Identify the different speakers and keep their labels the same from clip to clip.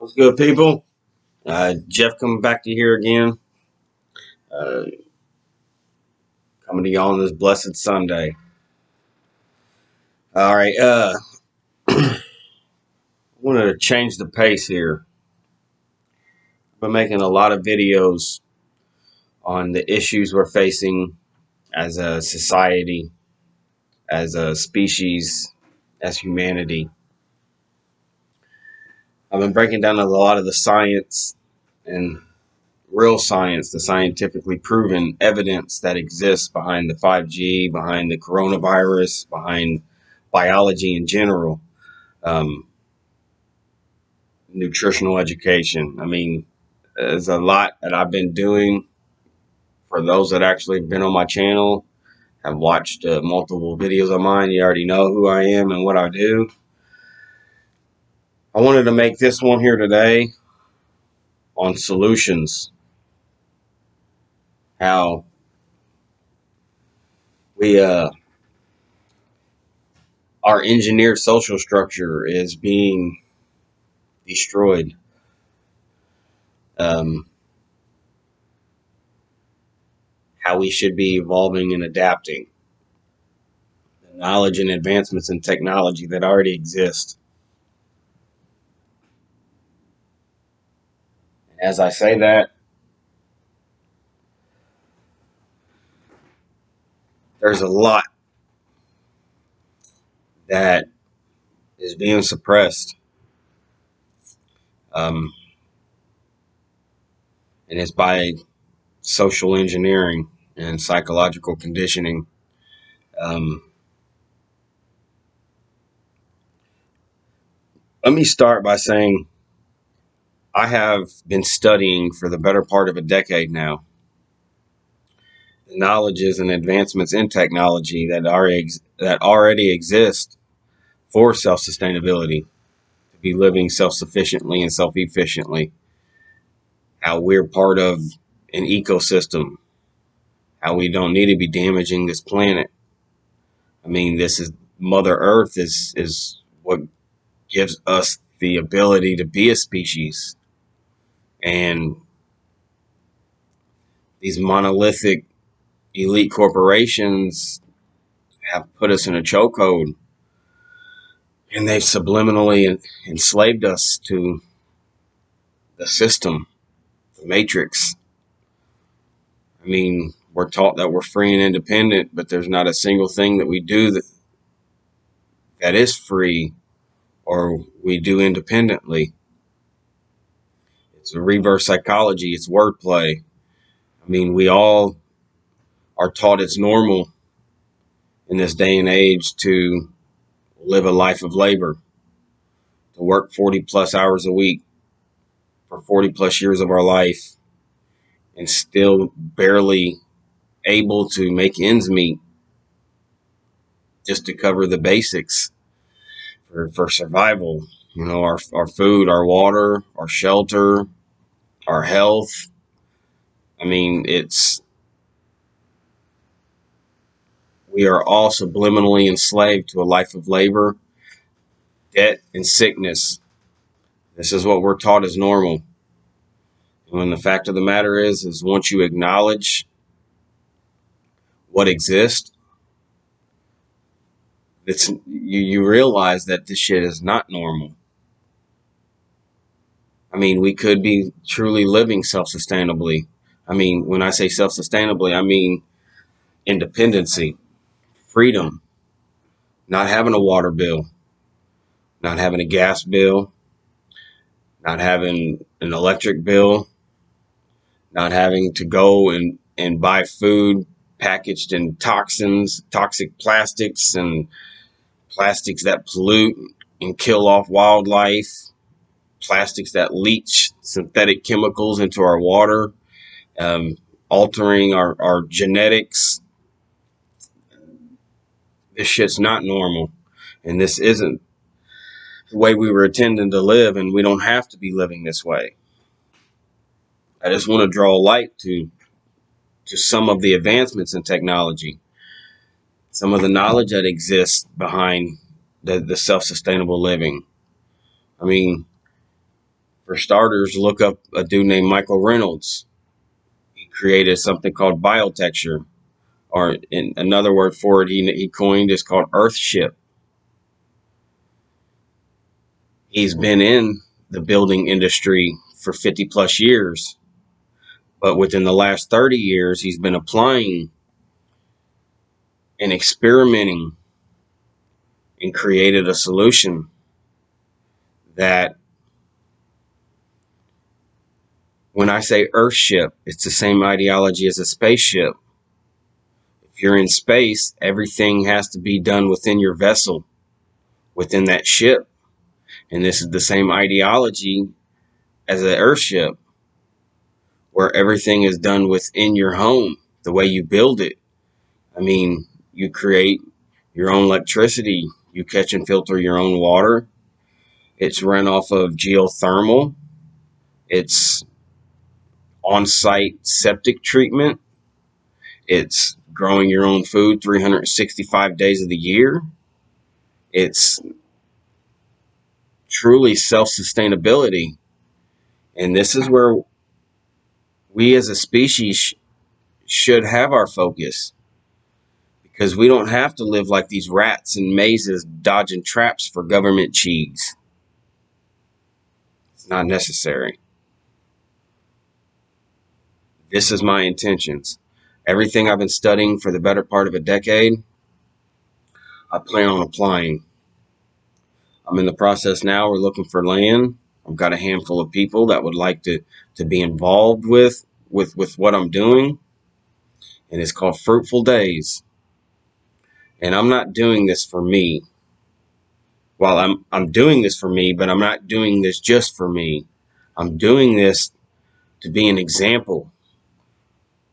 Speaker 1: What's good, people? Jeff coming back to you here again. Uh, Coming to you on this blessed Sunday. All right. I wanted to change the pace here. I've been making a lot of videos on the issues we're facing as a society, as a species, as humanity. I've been breaking down a lot of the science and real science, the scientifically proven evidence that exists behind the 5G, behind the coronavirus, behind biology in general, um, nutritional education. I mean, there's a lot that I've been doing. For those that actually have been on my channel, have watched multiple videos of mine, you already know who I am and what I do. I wanted to make this one here today on SOULtions. How we our engineered social structure is being destroyed. Um, how we should be evolving and adapting. The knowledge and advancements in technology that already exist. And as I say that, there's a lot that is being suppressed. Um, and it's by social engineering and psychological conditioning. Um, Let me start by saying I have been studying for the better part of a decade now the knowledges and advancements in technology that already exist for self-sustainability, to be living self-sufficiently and self-efficiently, how we're part of an ecosystem, how we don't need to be damaging this planet. I mean, this is Mother Earth is what gives us the ability to be a species. And these monolithic elite corporations have put us in a chokehold, and they've subliminally enslaved us to the system, the matrix. I mean, we're taught that we're free and independent, but there's not a single thing that we do that is free or we do independently. It's a reverse psychology. It's wordplay. I mean, we all are taught it's normal in this day and age to live a life of labor, to work 40 plus hours a week for 40 plus years of our life and still barely able to make ends meet just to cover the basics for survival. You know, our food, our water, our shelter, our health. I mean, we are all subliminally enslaved to a life of labor, debt, and sickness. This is what we're taught is normal. When the fact of the matter is once you acknowledge what exists, you realize that this shit is not normal. I mean, we could be truly living self-sustainably. I mean, when I say self-sustainably, I mean independency, freedom, not having a water bill, not having a gas bill, not having an electric bill, not having to go and buy food packaged in toxins, toxic plastics, and plastics that pollute and kill off wildlife, plastics that leach synthetic chemicals into our water, um, altering our genetics. This shit's not normal. And this isn't the way we were intending to live, and we don't have to be living this way. I just want to draw light to some of the advancements in technology, some of the knowledge that exists behind the self-sustainable living. I mean, For starters, look up a dude named Michael Reynolds. He created something called biotexture, or in another word for it, he coined is called Earthship. He's been in the building industry for 50 plus years, but within the last 30 years, he's been applying and experimenting and created a solution that, when I say Earthship, it's the same ideology as a spaceship. If you're in space, everything has to be done within your vessel, within that ship. And this is the same ideology as an Earthship, where everything is done within your home, the way you build it. I mean, you create your own electricity, you catch and filter your own water. It's run off of geothermal. It's on-site septic treatment. It's growing your own food 365 days of the year. It's truly self-sustainability. And this is where we as a species should have our focus, because we don't have to live like these rats in mazes dodging traps for government cheese. It's not necessary. This is my intentions. Everything I've been studying for the better part of a decade, I plan on applying. I'm in the process now. We're looking for land. I've got a handful of people that would like to be involved with what I'm doing. And it's called Fruitful Days. And I'm not doing this for me. Well, I'm doing this for me, but I'm not doing this just for me. I'm doing this to be an example,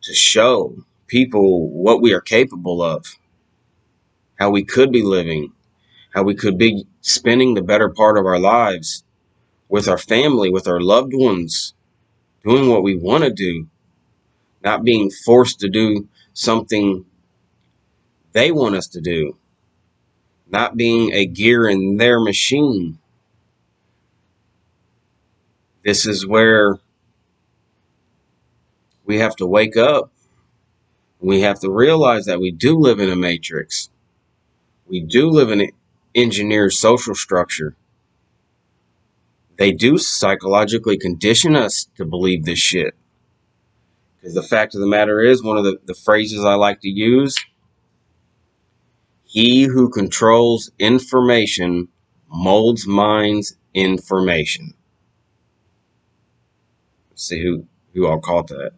Speaker 1: to show people what we are capable of, how we could be living, how we could be spending the better part of our lives with our family, with our loved ones, doing what we want to do, not being forced to do something they want us to do, not being a gear in their machine. This is where we have to wake up. We have to realize that we do live in a matrix. We do live in an engineered social structure. They do psychologically condition us to believe this shit. Because the fact of the matter is, one of the phrases I like to use, he who controls information molds minds information. Let's see who I'll call that.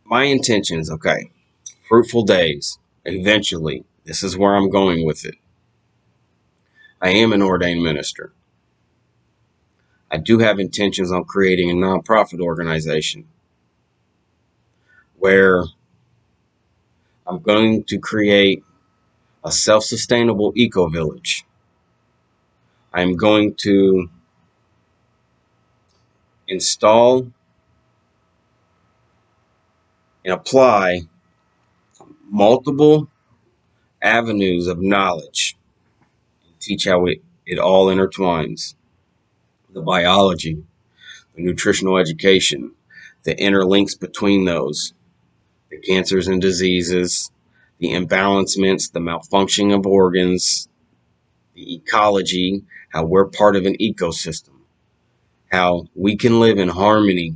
Speaker 1: My intentions, okay. Fruitful days. Eventually. This is where I'm going with it. I am an ordained minister. I do have intentions on creating a nonprofit organization where I'm going to create a self-sustainable eco-village. I'm going to install and apply multiple avenues of knowledge and teach how it all intertwines. The biology, the nutritional education, the interlinks between those, the cancers and diseases, the imbalancements, the malfunctioning of organs, the ecology, how we're part of an ecosystem, how we can live in harmony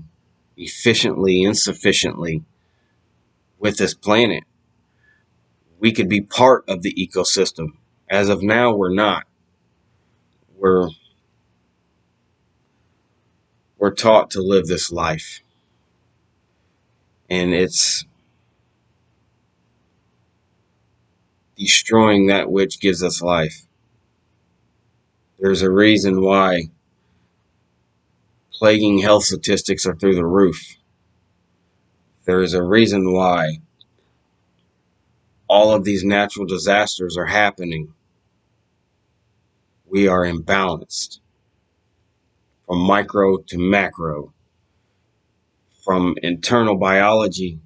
Speaker 1: efficiently and sufficiently with this planet. We could be part of the ecosystem. As of now, we're not. We're taught to live this life. And it's destroying that which gives us life. There's a reason why plaguing health statistics are through the roof. There is a reason why all of these natural disasters are happening. We are imbalanced from micro to macro, from internal biology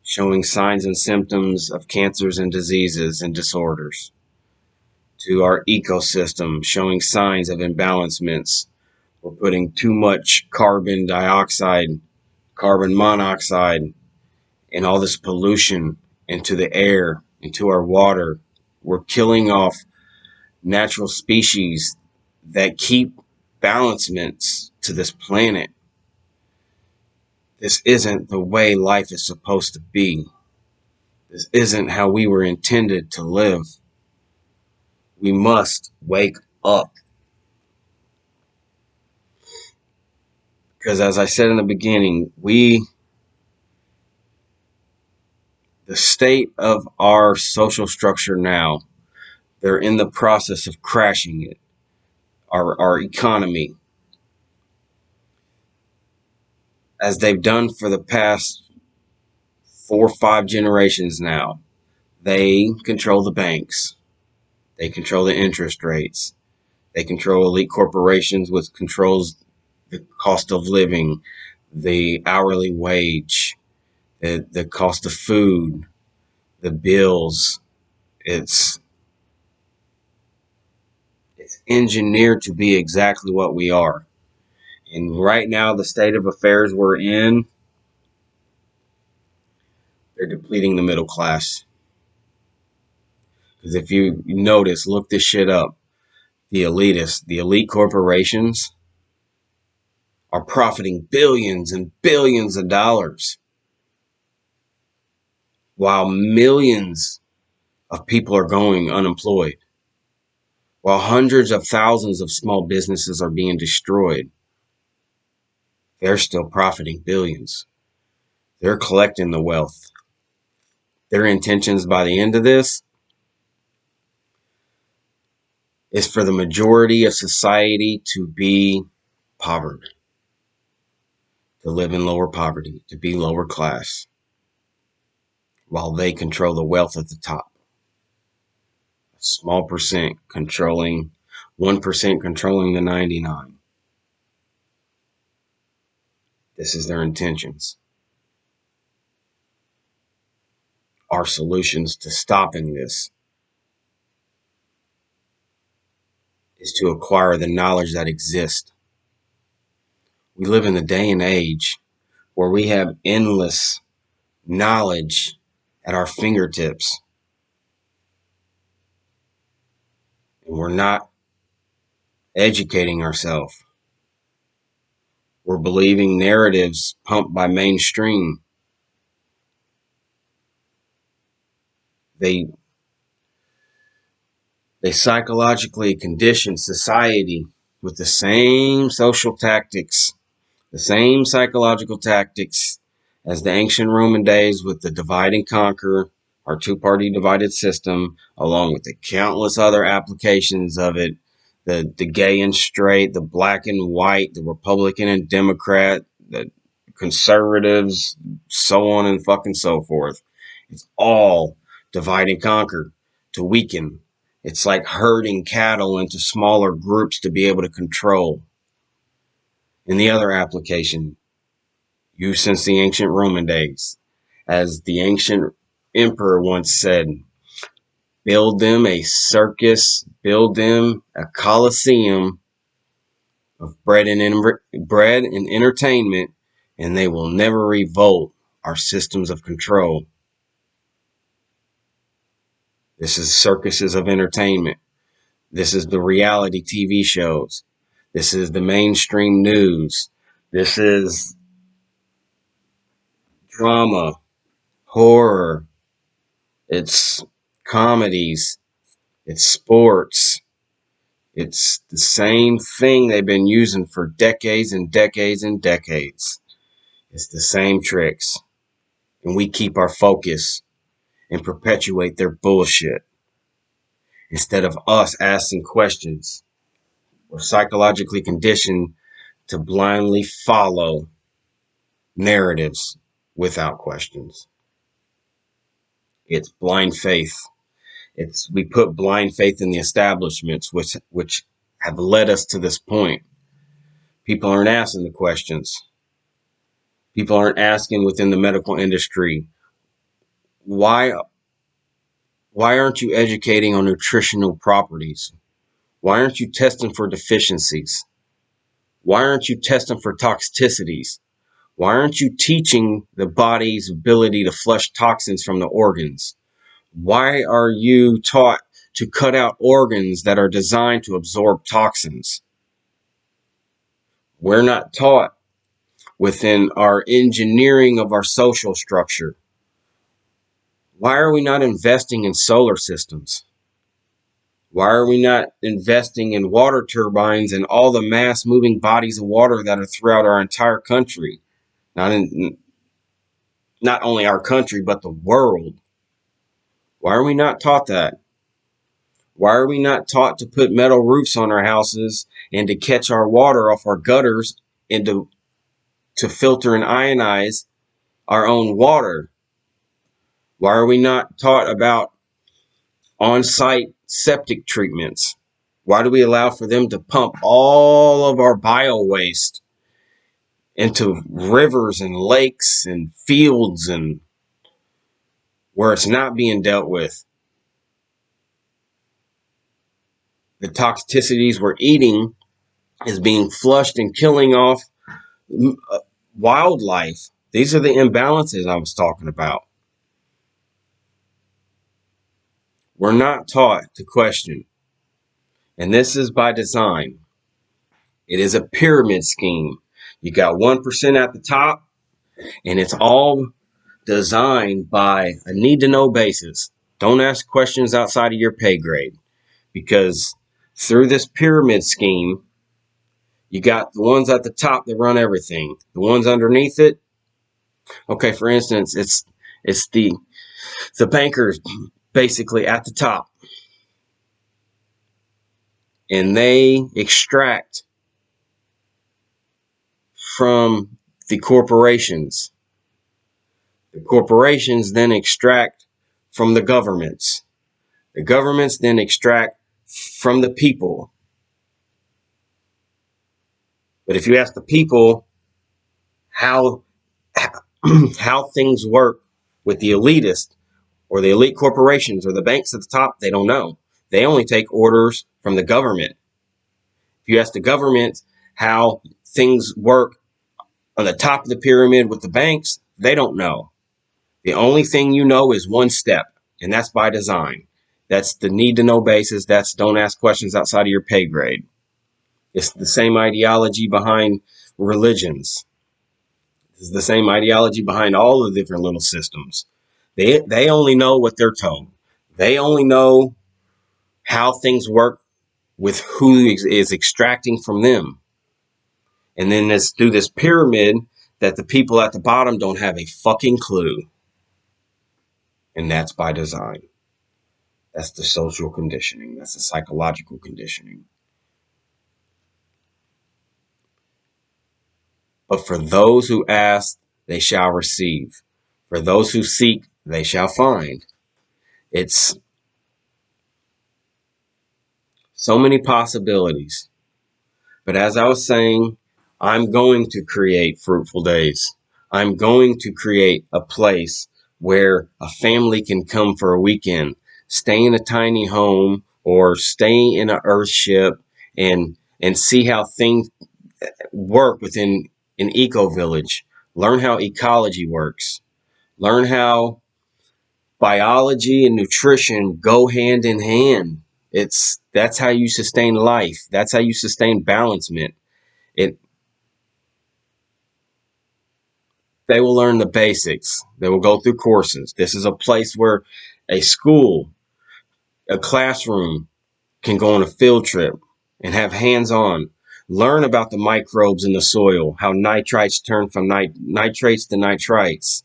Speaker 1: showing signs and symptoms of cancers and diseases and disorders, to our ecosystem, showing signs of imbalancements. We're putting too much carbon dioxide, carbon monoxide, and all this pollution into the air, into our water. We're killing off natural species that keep balancements to this planet. This isn't the way life is supposed to be. This isn't how we were intended to live. We must wake up. Because as I said in the beginning, the state of our social structure now, they're in the process of crashing it. Our economy, as they've done for the past 4 or 5 generations now. They control the banks. They control the interest rates. They control elite corporations, which controls the cost of living, the hourly wage, the cost of food, the bills. It's engineered to be exactly what we are. And right now, the state of affairs we're in, they're depleting the middle class. Because if you notice, look this shit up. The elitists, the elite corporations are profiting billions and billions of dollars while millions of people are going unemployed, while hundreds of thousands of small businesses are being destroyed. They're still profiting billions. They're collecting the wealth. Their intentions by the end of this is for the majority of society to be poverty, to live in lower poverty, to be lower class, while they control the wealth at the top. A small percent controlling, 1% controlling the 99. This is their intentions. Our solutions to stopping this is to acquire the knowledge that exists. We live in the day and age where we have endless knowledge at our fingertips. And we're not educating ourselves. We're believing narratives pumped by mainstream. They psychologically condition society with the same social tactics, the same psychological tactics as the ancient Roman days with the divide and conquer, our two-party divided system, along with the countless other applications of it, the gay and straight, the black and white, the Republican and Democrat, the conservatives, so on and fucking so forth. It's all divide and conquer to weaken. It's like herding cattle into smaller groups to be able to control. In the other application, used since the ancient Roman days, as the ancient emperor once said, build them a circus, build them a coliseum of bread and entertainment, and they will never revolt our systems of control. This is circuses of entertainment. This is the reality TV shows. This is the mainstream news. This is drama, horror. It's comedies. It's sports. It's the same thing they've been using for decades and decades and decades. It's the same tricks. And we keep our focus and perpetuate their bullshit. Instead of us asking questions, we're psychologically conditioned to blindly follow narratives without questions. It's blind faith. We put blind faith in the establishments which have led us to this point. People aren't asking the questions. People aren't asking within the medical industry, Why aren't you educating on nutritional properties? Why aren't you testing for deficiencies? Why aren't you testing for toxicities? Why aren't you teaching the body's ability to flush toxins from the organs? Why are you taught to cut out organs that are designed to absorb toxins? We're not taught within our engineering of our social structure. Why are we not investing in solar systems? Why are we not investing in water turbines and all the mass moving bodies of water that are throughout our entire country? Not only our country, but the world. Why are we not taught that? Why are we not taught to put metal roofs on our houses and to catch our water off our gutters and to filter and ionize our own water? Why are we not taught about on-site septic treatments? Why do we allow for them to pump all of our bio waste into rivers and lakes and fields and where it's not being dealt with? The toxicities we're eating is being flushed and killing off wildlife. These are the imbalances I was talking about. We're not taught to question. And this is by design. It is a pyramid scheme. You got 1% at the top, and it's all designed by a need-to-know basis. Don't ask questions outside of your pay grade, because through this pyramid scheme, you got the ones at the top that run everything. The ones underneath it, okay, for instance, it's the bankers basically at the top, and they extract from the corporations. The corporations then extract from the governments. The governments then extract from the people. But if you ask the people how how things work with the elitist or the elite corporations or the banks at the top, they don't know. They only take orders from the government. If you ask the government how things work on the top of the pyramid with the banks, they don't know. The only thing you know is one step, and that's by design. That's the need to know basis. That's don't ask questions outside of your pay grade. It's the same ideology behind religions. It's the same ideology behind all the different little systems. They only know what they're told. They only know how things work with who is extracting from them. And then it's through this pyramid that the people at the bottom don't have a fucking clue. And that's by design. That's the social conditioning. That's the psychological conditioning. But for those who ask, they shall receive. For those who seek, they shall find. It's so many possibilities. But as I was saying, I'm going to create fruitful days. I'm going to create a place where a family can come for a weekend, stay in a tiny home or stay in an earth ship and see how things work within an eco village. Learn how ecology works. Learn how biology and nutrition go hand in hand. That's how you sustain life. That's how you sustain balancement. It They will learn the basics. They will go through courses. This is a place where a school, a classroom can go on a field trip and have hands-on. Learn about the microbes in the soil, how nitrites turn from nitrates to nitrites,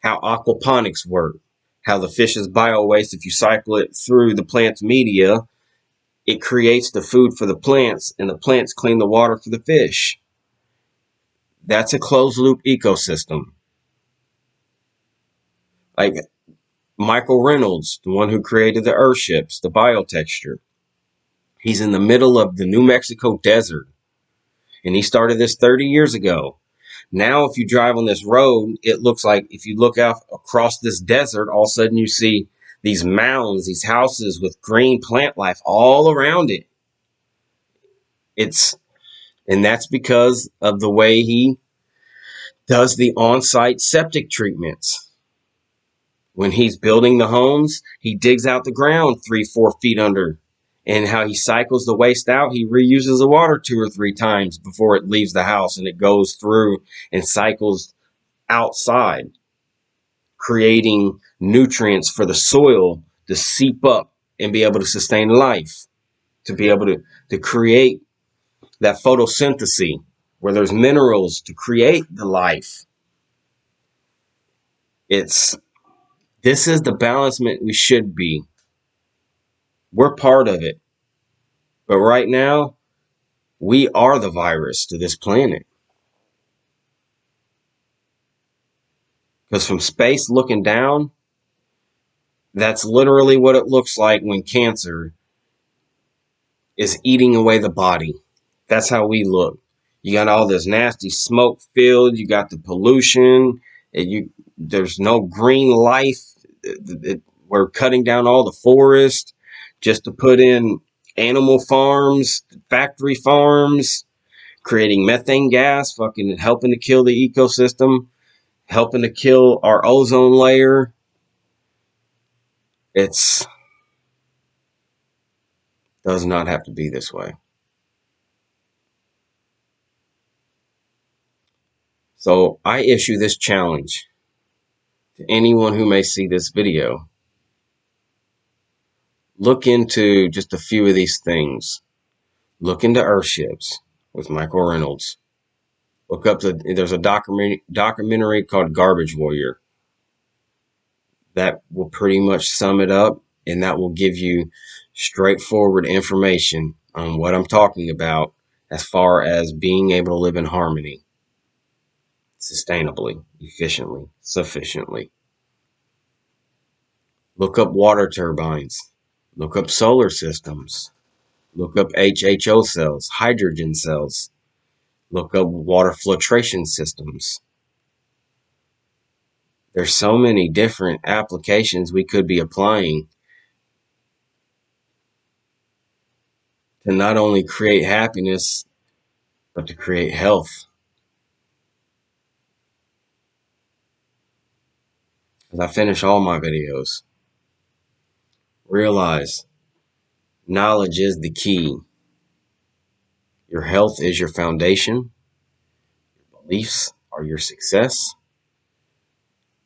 Speaker 1: how aquaponics work, how the fish's bio-waste, if you cycle it through the plant's media, it creates the food for the plants, and the plants clean the water for the fish. That's a closed-loop ecosystem. Like Michael Reynolds, the one who created the Earthships, the biotexture. He's in the middle of the New Mexico desert, and he started this 30 years ago. Now, if you drive on this road, it looks like if you look out across this desert, all of a sudden you see these mounds, these houses with green plant life all around it. And that's because of the way he does the on-site septic treatments. When he's building the homes, he digs out the ground 3-4 feet under. And how he cycles the waste out, he reuses the water 2 or 3 times before it leaves the house, and it goes through and cycles outside, creating nutrients for the soil to seep up and be able to sustain life, to be able to create that photosynthesis where there's minerals to create the life. This is the balancement we should be. We're part of it. But right now, we are the virus to this planet. Because from space looking down, that's literally what it looks like when cancer is eating away the body. That's how we look. You got all this nasty smoke filled. You got the pollution. There's no green life. We're cutting down all the forest just to put in animal farms, factory farms, creating methane gas, fucking helping to kill the ecosystem, helping to kill our ozone layer. It does not have to be this way. So I issue this challenge to anyone who may see this video. Look into just a few of these things. Look into Earthships with Michael Reynolds. Look up there's a documentary called Garbage Warrior that will pretty much sum it up, and that will give you straightforward information on what I'm talking about as far as being able to live in harmony, sustainably, efficiently, sufficiently. Look up water turbines. Look up solar systems. Look up HHO cells, hydrogen cells. Look up water filtration systems. There's so many different applications we could be applying to not only create happiness, but to create health. As I finish all my videos, realize knowledge is the key. Your health is your foundation. Your beliefs are your success.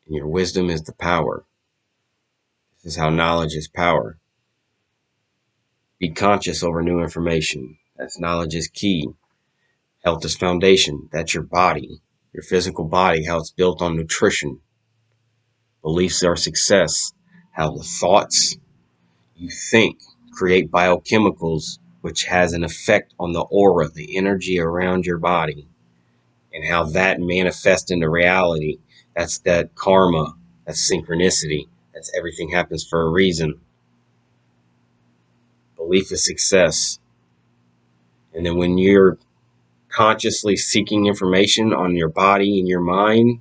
Speaker 1: And your wisdom is the power. This is how knowledge is power. Be conscious over new information. That's knowledge is key. Health is foundation. That's your body, your physical body, how it's built on nutrition. Beliefs are success, how the thoughts you think create biochemicals, which has an effect on the aura, the energy around your body, and how that manifests into reality. That's that karma, that's synchronicity, that's everything happens for a reason. Belief is success. And then when you're consciously seeking information on your body and your mind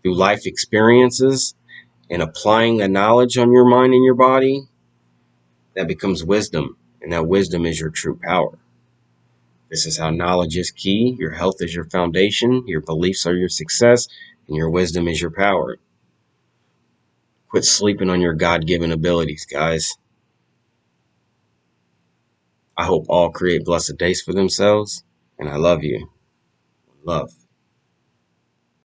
Speaker 1: through life experiences and applying the knowledge on your mind and your body, that becomes wisdom. And that wisdom is your true power. This is how knowledge is key. Your health is your foundation. Your beliefs are your success. And your wisdom is your power. Quit sleeping on your God-given abilities, guys. I hope all create blessed days for themselves. And I love you. Love.